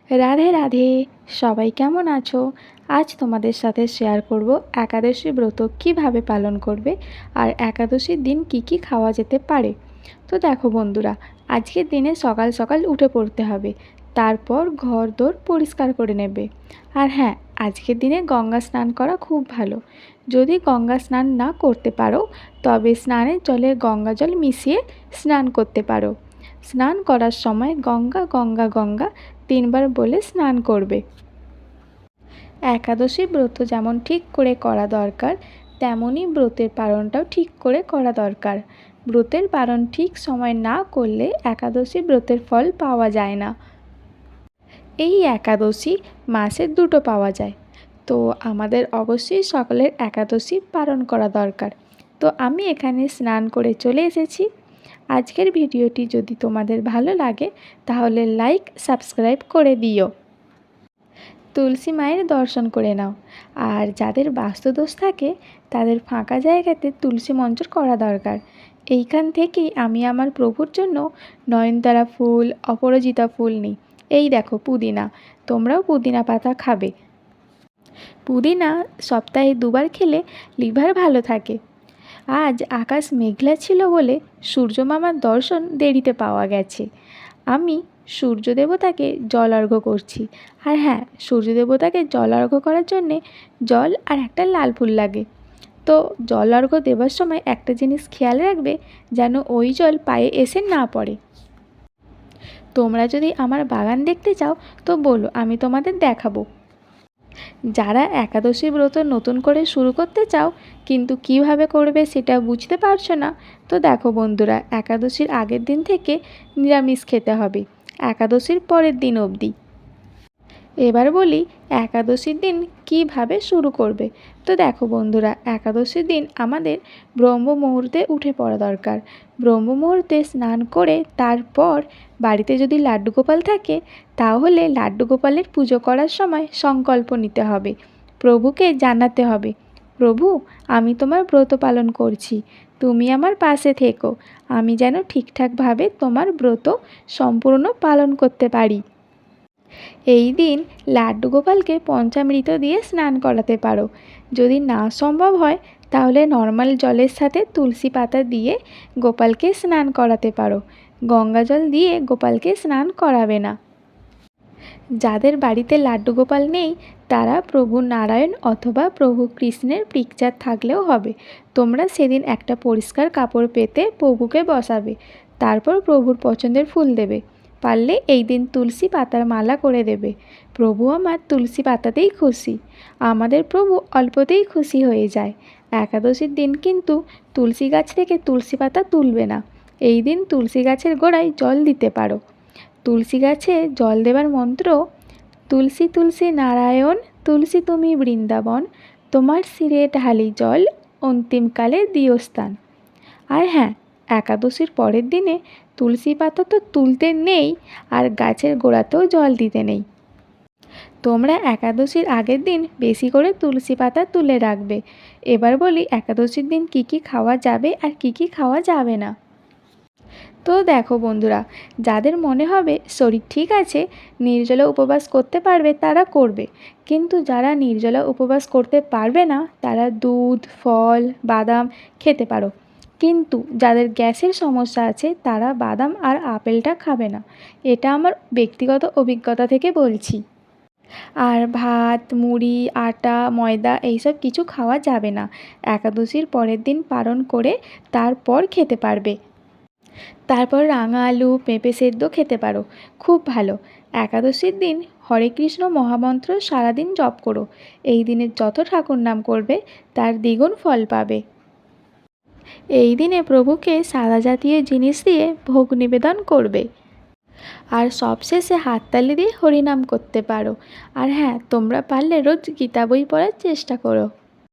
রাধে রাধে। সবাই কেমন আছো? আজ তোমাদের সাথে শেয়ার করব একাদশী ব্রত কিভাবে পালন করবে আর একাদশীর দিন কি কি খাওয়া যেতে পারে। তো দেখো বন্ধুরা, আজকের দিনে সকাল সকাল উঠে পড়তে হবে, তারপর ঘর দোর পরিষ্কার করে নেবে। আর হ্যাঁ, আজকের দিনে গঙ্গা স্নান করা খুব ভালো। যদি গঙ্গা স্নান না করতে পারো তবে স্নানের জলে গঙ্গা জল মিশিয়ে স্নান করতে পারো। স্নান করার সময় গঙ্গা গঙ্গা গঙ্গা 3 বার বলে স্নান করবে। একাদশী ব্রত যেমন ঠিক করে করা দরকার, তেমনই ব্রতের পালনটাও ঠিক করে করা দরকার। ব্রতের পালন ঠিক সময় না করলে একাদশী ব্রতের ফল পাওয়া যায় না। এই একাদশী মাসের 2টো পাওয়া যায়, তো আমাদের অবশ্যই সকলের একাদশী পালন করা দরকার। তো আমি এখানে স্নান করে চলে এসেছি। আজকের ভিডিওটি যদি তোমাদের ভালো লাগে তাহলে লাইক সাবস্ক্রাইব করে দিও। তুলসী মায়ের দর্শন করে নাও। আর যাদের বাস্তুদোষ থাকে তাদের ফাঁকা জায়গাতে তুলসী মঞ্জুর করা দরকার। এইখান থেকেই আমি আমার প্রভুর জন্য নয়নতারা ফুল, অপরাজিতা ফুল নিই। এই দেখো পুদিনা, তোমরাও পুদিনা পাতা খাবে। পুদিনা সপ্তাহে 2বার খেলে লিভার ভালো থাকে। আজ আকাশ মেঘলা ছিল বলে সূর্য মামার দর্শন দেরিতে পাওয়া গেছে। আমি সূর্য দেবতাকে জল অর্ঘ্য করছি। আর হ্যাঁ, সূর্য দেবতাকে জল অর্ঘ্য করার জন্যে জল আর একটা লাল ফুল লাগে। তো জল অর্ঘ্য দেওয়ার সময় একটা জিনিস খেয়াল রাখবে, যেন ওই জল পায়ে এসে না পড়ে। তোমরা যদি আমার বাগান দেখতে চাও তো বলো, আমি তোমাদের দেখাবো। যারা একাদশী ব্রত নতুন করে শুরু করতে চাও কিন্তু কিভাবে করবে সেটা বুঝতে পারছো না, তো দেখো বন্ধুরা, একাদশীর আগের দিন থেকে নিরামিষ খেতে হবে একাদশীর পরের দিন অবধি। এবার বলি একাদশীর দিন কিভাবে শুরু করবে। তো দেখো বন্ধুরা, একাদশীর দিন আমাদের ব্রহ্ম মুহূর্তে উঠে পড়া দরকার। ব্রহ্ম মুহূর্তে স্নান করে তারপর বাড়িতে যদি লাড্ডু গোপাল থাকে তাহলে লাড্ডু গোপালের পুজো করার সময় সংকল্প নিতে হবে। প্রভুকে জানাতে হবে, প্রভু আমি তোমার ব্রত পালন করছি, তুমি আমার পাশে থেকো, আমি যেন ঠিকঠাকভাবে তোমার ব্রত সম্পূর্ণ পালন করতে পারি। এই দিন লাড্ডু গোপালকে পঞ্চামৃত দিয়ে স্নান করাতে পারো। যদি না সম্ভব হয় তাহলে নর্মাল জলের সাথে তুলসী পাতা দিয়ে গোপালকে স্নান করাতে পারো। গঙ্গা জল দিয়ে গোপালকে স্নান করাবে না। যাদের বাড়িতে লাড্ডু গোপাল নেই তারা প্রভু নারায়ণ অথবা প্রভু কৃষ্ণের পিকচার থাকলেও হবে। তোমরা সেদিন একটা পরিষ্কার কাপড় পেতে প্রভুকে বসাবে, তারপর প্রভুর পছন্দের ফুল দেবে। পারলে এই দিন তুলসী পাতার মালা করে দেবে। প্রভু আমার তুলসী পাতাতেই খুশি। আমাদের প্রভু অল্পতেই খুশি হয়ে যায়। একাদশীর দিন কিন্তু তুলসী গাছ থেকে তুলসী পাতা তুলবে না। এই দিন তুলসী গাছের গোড়ায় জল দিতে পারো। তুলসী গাছে জল দেবার মন্ত্র, তুলসী তুলসী নারায়ণ, তুলসী তুমি বৃন্দাবন, তোমার শিরে ঢালি জল, অন্তিমকালে দিও স্থান। আর হ্যাঁ, একাদশীর পরের দিনে তুলসী পাতা তো তুলতে নেই, আর গাছের গোড়াতেও জল দিতে নেই। তোমরা একাদশীর আগের দিন বেশি করে তুলসী পাতা তুলে রাখবে। এবার বলি একাদশীর দিন কি কি খাওয়া যাবে আর কি কি খাওয়া যাবে না। তো দেখো বন্ধুরা, যাদের মনে হবে শরীর ঠিক আছে, নির্জলা উপবাস করতে পারবে তারা করবে। কিন্তু যারা নির্জলা উপবাস করতে পারবে না তারা দুধ, ফল, বাদাম খেতে পারো। কিন্তু যাদের গ্যাসের সমস্যা আছে তারা বাদাম আর আপেলটা খাবে না। এটা আমার ব্যক্তিগত অভিজ্ঞতা থেকে বলছি। আর ভাত, মুড়ি, আটা, ময়দা এইসব কিছু খাওয়া যাবে না। একাদশীর পরের দিন পালন করে তারপর খেতে পারবে। তারপর রাঙা আলু, পেঁপে সেদ্ধ খেতে পারো, খুব ভালো। একাদশীর দিন হরে কৃষ্ণ মহামন্ত্র সারাদিন জপ করো। এই দিনে যত ঠাকুর নাম করবে তার দ্বিগুণ ফল পাবে। এই দিনে প্রভুকে সাদা জাতীয় জিনিস দিয়ে ভোগ নিবেদন করবে। আর সবশেষে হাততালি দিয়ে হরিনাম করতে পারো। আর হ্যাঁ, তোমরা পারলে রোজ গীতা বই পড়ার চেষ্টা করো।